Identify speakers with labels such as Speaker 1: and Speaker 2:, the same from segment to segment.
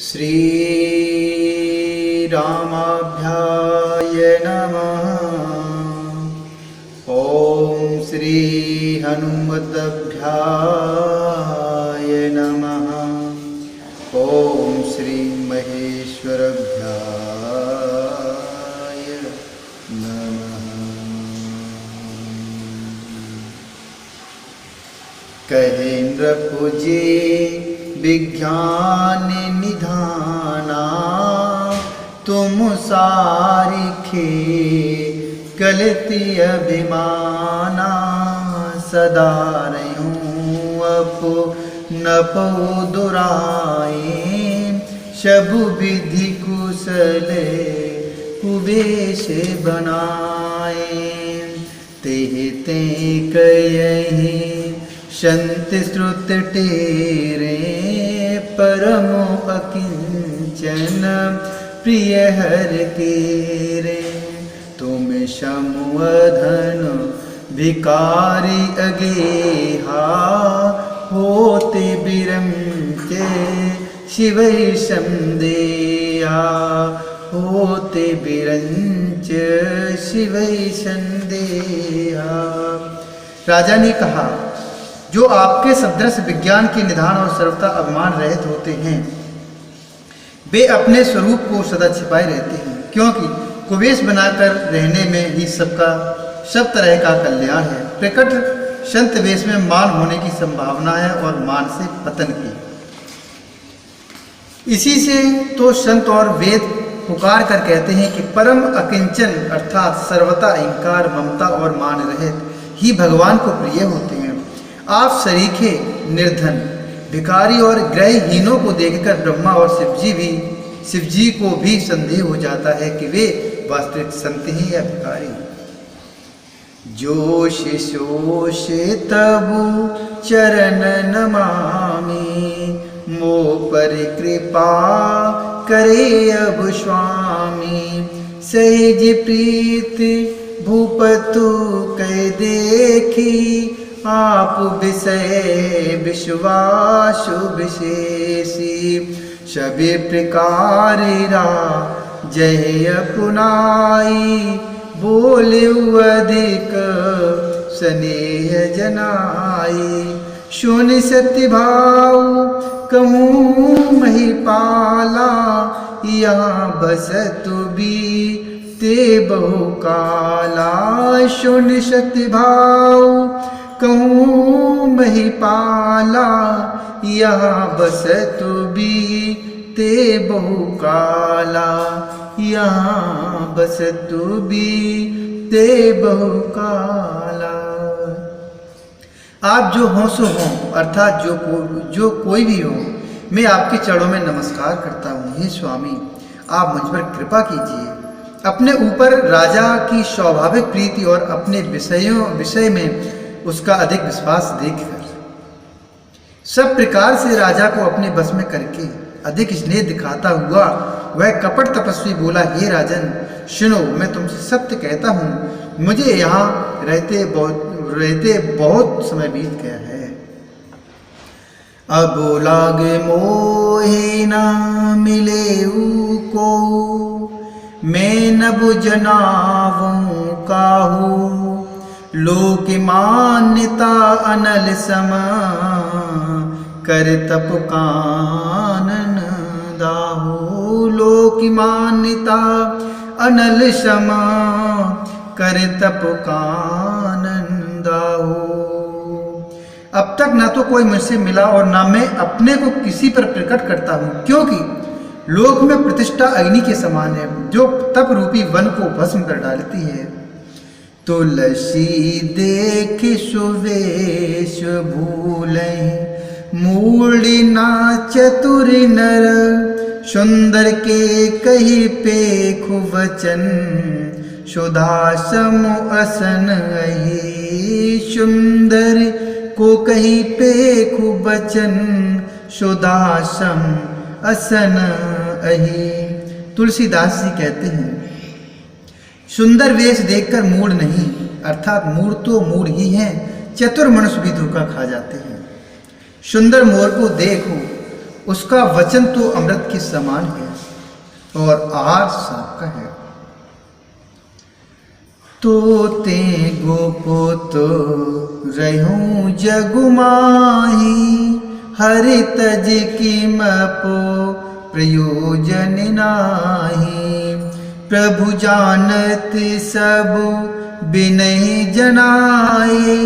Speaker 1: श्रीरामाभ्याय नमः। ॐ श्री हनुमद्भ्याय नमः। ॐ श्री महेश्वरभ्याय नमः। कहेन्द्र पूजे विज्ञान निधाना, तुम सारिखे गलती अभिमाना। सदा रहूं अपनपो दुराए, शबु विधि कुशल कुबेश बनाए। तेह ते कयहि संत श्रुत टेरे, परमो अकिंचन प्रिय हर केरे। तुम समुअधन भिकारी अगेहा, होते बिरंच शिव संदेहा। होते बिरंच शिव संदेहा। राजा ने कहा, जो आपके सदृश विज्ञान के निधान और सर्वथा अभिमान रहित होते हैं, वे अपने स्वरूप को सदा छिपाए रहते हैं, क्योंकि कुबेश बनाकर रहने में ही सब तरह का कल्याण है। प्रकट संत वेश में मान होने की संभावना है और मान से पतन की। इसी से तो संत और वेद पुकार कर कहते हैं कि परम अकिंचन अर्थात सर्वथा अहंकार, ममता और मान रहित ही भगवान को प्रिय होते हैं। आप सरीखे, निर्धन, भिखारी और ग्रहहीनों को देखकर ब्रह्मा और शिव जी को भी संदेह हो जाता है कि वे वास्तविक संत ही या भिखारी। जोश शोष तबु चरण नमामि, मो पर कृपा करे अब स्वामी। सहज प्रीत भूपतु कह देखी, आप विषय विश्वासु विशेषी। सभी प्रकार जय पुनाई, बोले अधिक स्नेह जनाई। सुन सत्य भाव कहूँ महिपाला, यहाँ बसतु भी ते बहुकाला। सुन सत्य भाव कहूँ महिपाला, यहाँ बसतु भी ते बहुकाला। यहाँ बसतु भी ते बहुकाला। आप जो हों सो हों, अर्थात जो कोई भी हो, मैं आपके चरणों में नमस्कार करता हूँ। हे स्वामी, आप मुझ पर कृपा कीजिए। अपने ऊपर राजा की स्वाभाविक प्रीति और अपने विषय में उसका अधिक विश्वास देखकर सब प्रकार से राजा को अपने बस में करके अधिक स्नेह दिखाता हुआ वह कपट तपस्वी बोला, हे राजन सुनो, मैं तुमसे सत्य कहता हूँ, मुझे यहाँ रहते बहुत समय बीत गया है। अब लागे मोहे ना मिले को, मैं न बुझनाऊं काहू। लोक मान्यता अनल समा, कर तप कानन दाहू। लोक मान्यता अनल समा, कर तप कानन दाहू। अब तक ना तो कोई मुझसे मिला और ना मैं अपने को किसी पर प्रकट करता हूँ, क्योंकि लोक में प्रतिष्ठा अग्नि के समान है, जो तप रूपी वन को भस्म कर डालती है। तुलसी देख सुवेश भूले, मूड़ी ना चतुर नर। सुंदर के कही पेख वचन, सुधासम असन अहि। सुंदर को कही पेख वचन, सुधासम असन अहि। तुलसीदास जी कहते हैं, सुंदर वेश देखकर मूढ़ नहीं, अर्थात मूढ़ तो मूढ़ ही हैं, चतुर मनुष्य भी धोखा खा जाते हैं। सुंदर मोर को देखो, उसका वचन तो अमृत के समान है और आहार सांप का है। तोते गोपो तो रहूं जगुमाही, हरि तज की मपो प्रयोजन नाही। प्रभु जानत सब बिनहि जनाए,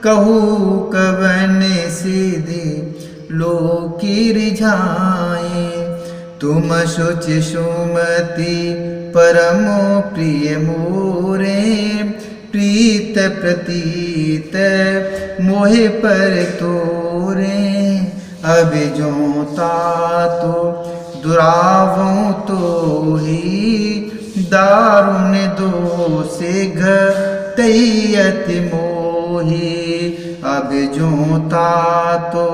Speaker 1: कहू कवन सिद्धि लोकी रिझाए। तुम शुच सुमति परम प्रिय मोरे, प्रीत प्रतीत मोहे पर तोरे। अब जो तातो दुरावों तो ही, दारुण दोषे घटैयति मोहि। अब जो तातो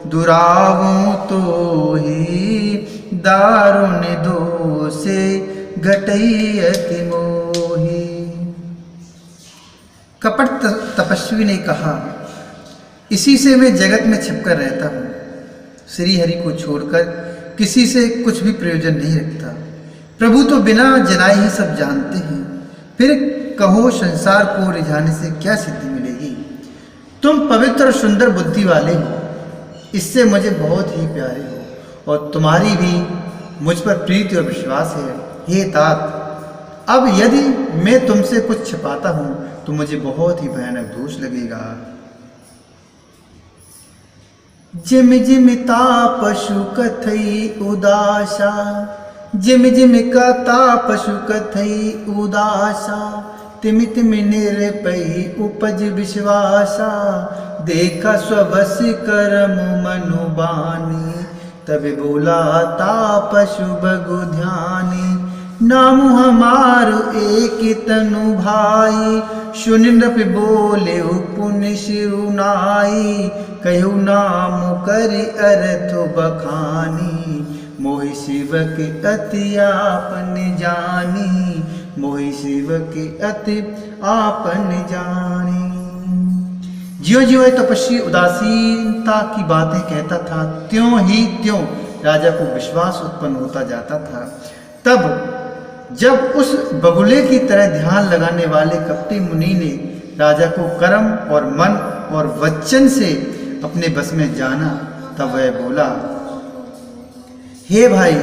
Speaker 1: दुरावों तो ही, दारुण दोषे घटैयति मोहि। कपट तपस्वी ने कहा, इसी से मैं जगत में छिपकर रहता हूँ, श्री हरि को छोड़कर किसी से कुछ भी प्रयोजन नहीं रखता। प्रभु तो बिना जनाए ही सब जानते हैं, फिर कहो संसार को रिझाने से क्या सिद्धि मिलेगी। तुम पवित्र और सुंदर बुद्धि वाले हो, इससे मुझे बहुत ही प्यारे हो और तुम्हारी भी मुझ पर प्रीति और विश्वास है। हे तात, अब यदि मैं तुमसे कुछ छिपाता हूँ तो मुझे बहुत ही भयानक दोष लगेगा। जिम जिम तापशु कथई उदासा, जिम जिम का तापशु कथई उदासा। तिमि तिमि निरपई उपज विश्वासा, देखा स्वबस करम मनुबानी। तब बोला तापशु बगु ध्यानी, नाम हमारो एक तनु भाई। सुन नृप बोले पुण्य शिरुनाई, कहु नाम करि अर्थ बखानी। मोहि शिव के अति आपन जानी, मोहि शिव के अति आपन जानी। ज्यों ज्यों तपस्वी उदासीनता की बातें कहता था, त्यों ही त्यों राजा को विश्वास उत्पन्न होता जाता था। तब जब उस बगुले की तरह ध्यान लगाने वाले कपटी मुनि ने राजा को कर्म और मन और वचन से अपने बस में जाना, तब वह बोला, हे भाई,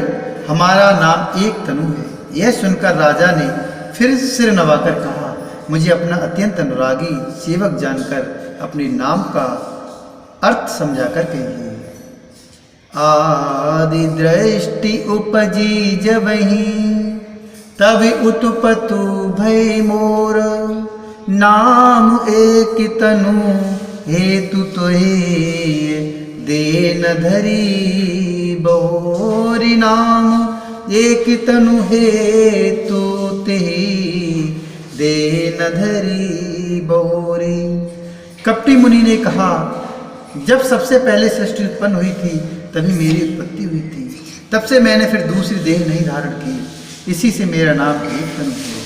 Speaker 1: हमारा नाम एक तनु है। यह सुनकर राजा ने फिर सिर नवाकर कहा, मुझे अपना अत्यंत अनुरागी सेवक जानकर अपने नाम का अर्थ समझाकर कहिए। आदि दृष्टि उपजी जबहि, तब उत्पतु भय मोर। नाम एक तनु हेतु तोहे, देन धरी बोरी। नाम एक तनु हेतु तेहि, देन धरी बोरी। कपटी मुनि ने कहा, जब सबसे पहले सृष्टि उत्पन्न हुई थी तभी मेरी उत्पत्ति हुई थी, तब से मैंने फिर दूसरी देह नहीं धारण की, इसी से मेरा नाम कीर्तन है।